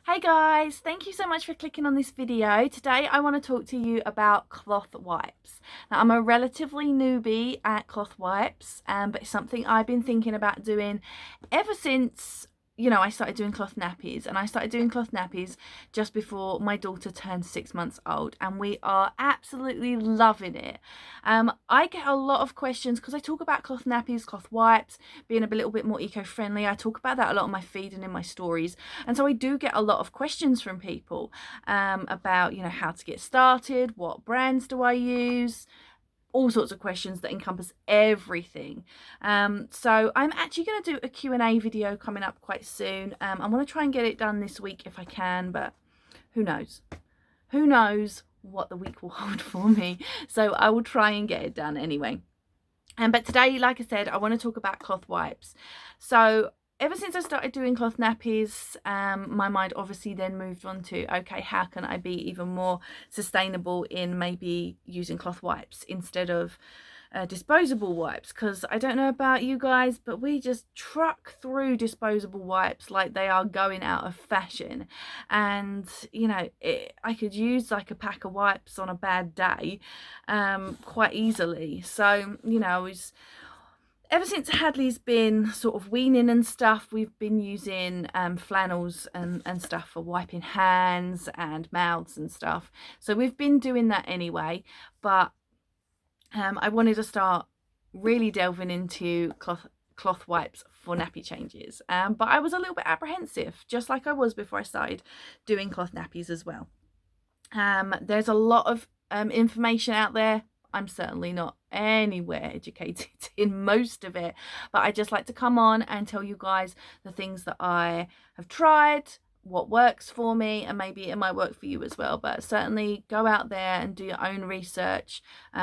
Hey guys, thank you so much for clicking on this video. Today I want to talk to you about cloth wipes. Now I'm a relatively newbie at cloth wipes, but it's something I've been thinking about doing ever since I started doing cloth nappies, and I started doing cloth nappies just before my daughter turned 6 months old, and we are absolutely loving it. I get a lot of questions because I talk about cloth nappies, cloth wipes, being a little bit more eco-friendly. I talk about that a lot on my feed and in my stories, and so I do get a lot of questions from people about how to get started, what brands do I use, all sorts of questions that encompass everything. So I'm actually going to do a Q&A video coming up quite soon. I want to try and get it done this week if I can, but who knows? Who knows what the week will hold for me? So I will try and get it done anyway. But today, like I said, I want to talk about cloth wipes. So ever since I started doing cloth nappies, my mind obviously then moved on to, okay, how can I be even more sustainable in maybe using cloth wipes instead of disposable wipes? Because I don't know about you guys, but we just truck through disposable wipes like they are going out of fashion. And I could use like a pack of wipes on a bad day quite easily. So I was, ever since Hadley's been sort of weaning and stuff, we've been using flannels and stuff for wiping hands and mouths and stuff. So we've been doing that anyway, but I wanted to start really delving into cloth wipes for nappy changes. But I was a little bit apprehensive, just like I was before I started doing cloth nappies as well. There's a lot of information out there. I'm certainly not anywhere educated in most of it, but I just like to come on and tell you guys the things that I have tried, what works for me, and maybe it might work for you as well. But certainly go out there and do your own research,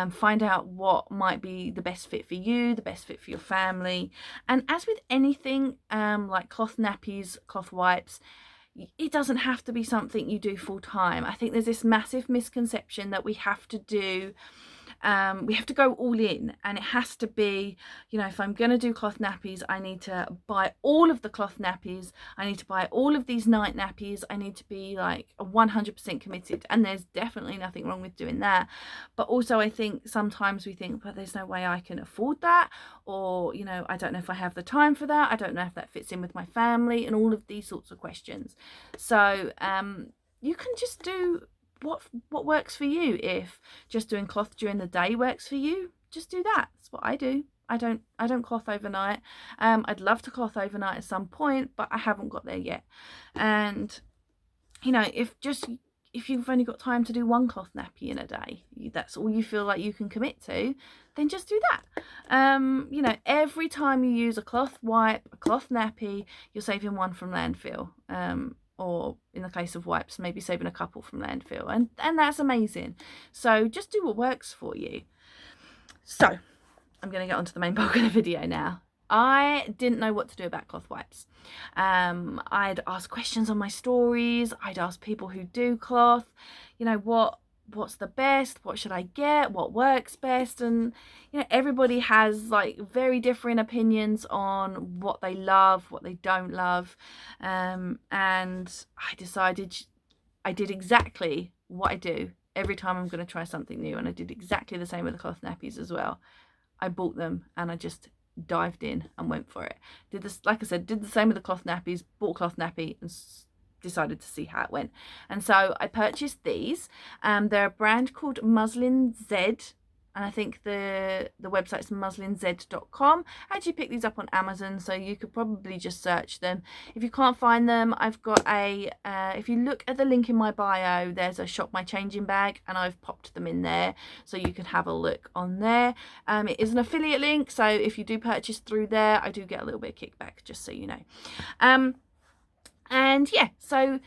find out what might be the best fit for you, the best fit for your family. And as with anything like cloth nappies, cloth wipes, it doesn't have to be something you do full time. I think there's this massive misconception that we have to go all in, and it has to be, if I'm going to do cloth nappies, I need to buy all of the cloth nappies, I need to buy all of these night nappies, I need to be like 100% committed. And there's definitely nothing wrong with doing that, but also I think sometimes we think, but there's no way I can afford that, or I don't know if I have the time for that, I don't know if that fits in with my family, and all of these sorts of questions. So you can just do what works for you. If just doing cloth during the day works for you, just do that. That's what I do. I don't cloth overnight. I'd love to cloth overnight at some point, but I haven't got there yet. And if you've only got time to do one cloth nappy in a day, that's all you feel like you can commit to, then just do that. Every time you use a cloth wipe, a cloth nappy, you're saving one from landfill. Or in the case of wipes, maybe saving a couple from landfill, and that's amazing. So just do what works for you. So I'm going to get onto the main bulk of the video now. I didn't know what to do about cloth wipes. I'd ask questions on my stories, I'd ask people who do cloth, what's the best, what should I get, what works best, and everybody has like very different opinions on what they love, what they don't love. And I decided I did exactly what I do every time I'm going to try something new, and I did exactly the same with the cloth nappies as well. I bought them and I just dived in and went for it. Did this, like I said, did the same with the cloth nappies, bought a cloth nappy and decided to see how it went. And so I purchased these. They're a brand called Muslin Z, and I think the website's muslinz.com. I actually picked these up on Amazon, so you could probably just search them. If you can't find them, I've got if you look at the link in my bio, there's a shop my changing bag, and I've popped them in there so you can have a look on there. It is an affiliate link, so if you do purchase through there, I do get a little bit of kickback, just so you know. And yeah, so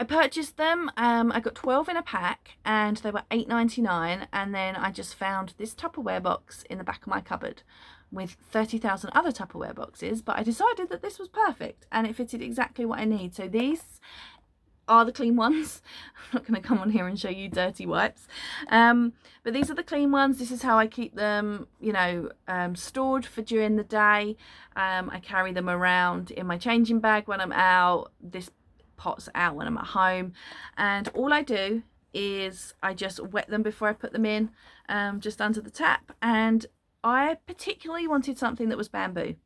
I purchased them. I got 12 in a pack, and they were $8.99. And then I just found this Tupperware box in the back of my cupboard with 30,000 other Tupperware boxes, but I decided that this was perfect and it fitted exactly what I need. So these are the clean ones. I'm not going to come on here and show you dirty wipes, but these are the clean ones. This is how I keep them, stored for during the day. I carry them around in my changing bag when I'm out. This pots out when I'm at home, and all I do is I just wet them before I put them in, just under the tap. And I particularly wanted something that was bamboo,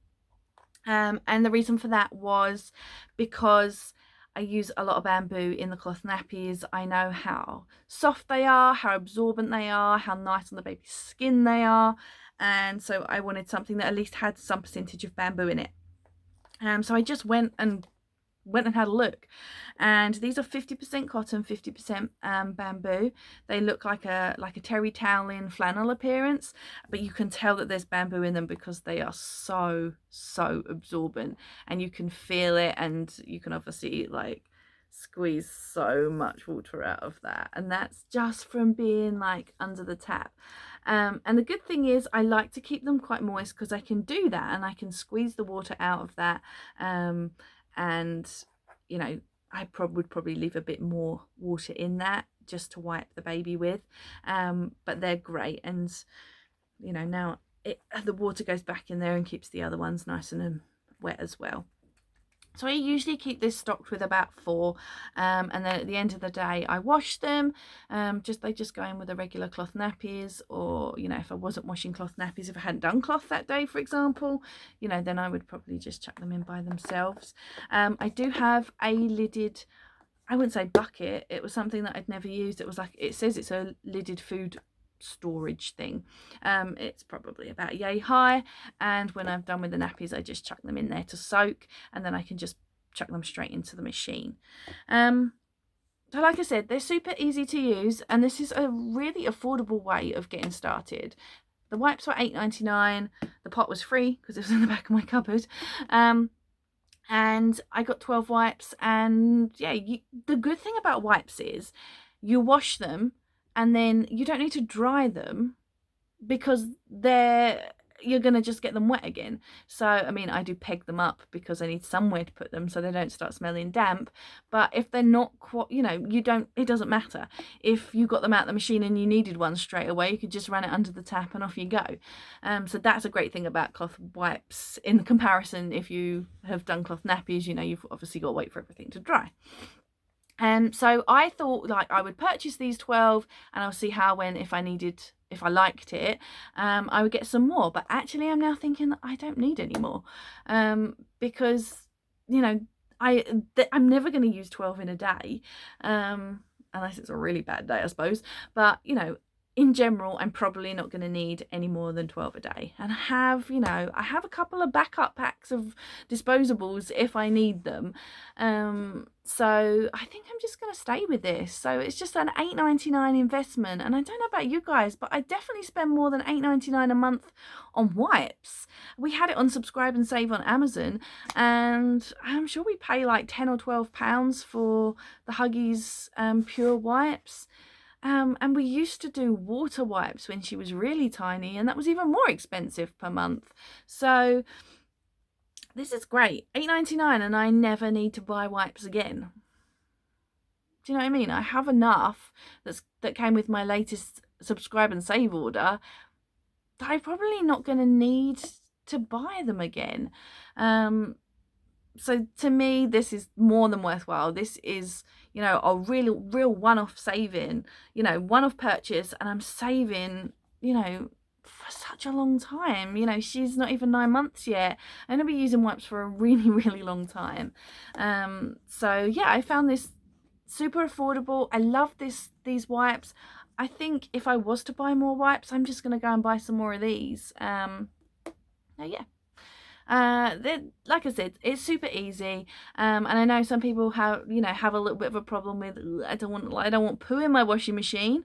and the reason for that was because I use a lot of bamboo in the cloth nappies. I know how soft they are, how absorbent they are, how nice on the baby's skin they are, and so I wanted something that at least had some percentage of bamboo in it. So I just went and had a look, and these are 50% cotton, 50% bamboo. They look like a terry toweling flannel appearance, but you can tell that there's bamboo in them because they are so absorbent, and you can feel it, and you can obviously like squeeze so much water out of that, and that's just from being like under the tap. And the good thing is I like to keep them quite moist because I can do that, and I can squeeze the water out of that. And you know, I would probably leave a bit more water in that just to wipe the baby with, but they're great. And you know, now the water goes back in there and keeps the other ones nice and wet as well. So I usually keep this stocked with about 4, and then at the end of the day I wash them. They just go in with the regular cloth nappies, or you know, if I wasn't washing cloth nappies, if I hadn't done cloth that day, for example, you know, then I would probably just chuck them in by themselves. I do have a lidded, I wouldn't say bucket, it was something that I'd never used. It was like, it says it's a lidded food storage thing. It's probably about yay high, and when I'm done with the nappies I just chuck them in there to soak, and then I can just chuck them straight into the machine. So like I said, they're super easy to use, and this is a really affordable way of getting started. The wipes were $8.99, the pot was free because it was in the back of my cupboard, and I got 12 wipes. And yeah, the good thing about wipes is you wash them and then you don't need to dry them because you're going to just get them wet again. So I mean, I do peg them up because I need somewhere to put them so they don't start smelling damp. But if they're not quite, you know, it doesn't matter. If you got them out of the machine and you needed one straight away, you could just run it under the tap and off you go. So that's a great thing about cloth wipes in comparison. If you have done cloth nappies, you know, you've obviously got to wait for everything to dry. So I thought like I would purchase these 12 and I'll see how, if I liked it, I would get some more. But actually I'm now thinking that I don't need any more, because you know, I'm never going to use 12 in a day, unless it's a really bad day, I suppose. But you know, in general, I'm probably not going to need any more than 12 a day. And I have a couple of backup packs of disposables if I need them. So I think I'm just going to stay with this. So it's just an $8.99 investment. And I don't know about you guys, but I definitely spend more than $8.99 a month on wipes. We had it on Subscribe and Save on Amazon, and I'm sure we pay like 10 or 12 pounds for the Huggies Pure wipes. And we used to do water wipes when she was really tiny, and that was even more expensive per month. So this is great, $8.99, and I never need to buy wipes again. Do you know what I mean? I have enough that came with my latest Subscribe and Save order that I'm probably not going to need to buy them again. So to me, this is more than worthwhile. This is, you know, a real one-off saving, you know, one-off purchase, and I'm saving, you know, for such a long time. You know, she's not even 9 months yet. I'm gonna be using wipes for a really long time. So yeah, I found this super affordable. I love these wipes. I think if I was to buy more wipes, I'm just gonna go and buy some more of these. Yeah. Like I said, it's super easy, and I know some people have a little bit of a problem with, I don't want poo in my washing machine.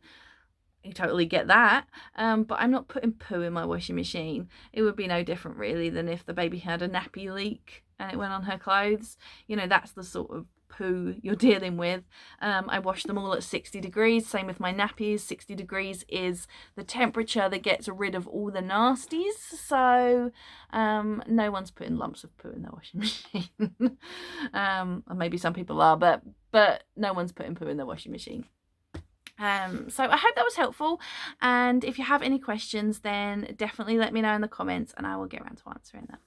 You totally get that, but I'm not putting poo in my washing machine. It would be no different really than if the baby had a nappy leak and it went on her clothes. You know, that's the sort of poo you're dealing with. I wash them all at 60 degrees. Same with my nappies. 60 degrees is the temperature that gets rid of all the nasties. So no one's putting lumps of poo in their washing machine. Or maybe some people are, but no one's putting poo in their washing machine. So I hope that was helpful, and if you have any questions, then definitely let me know in the comments and I will get around to answering them.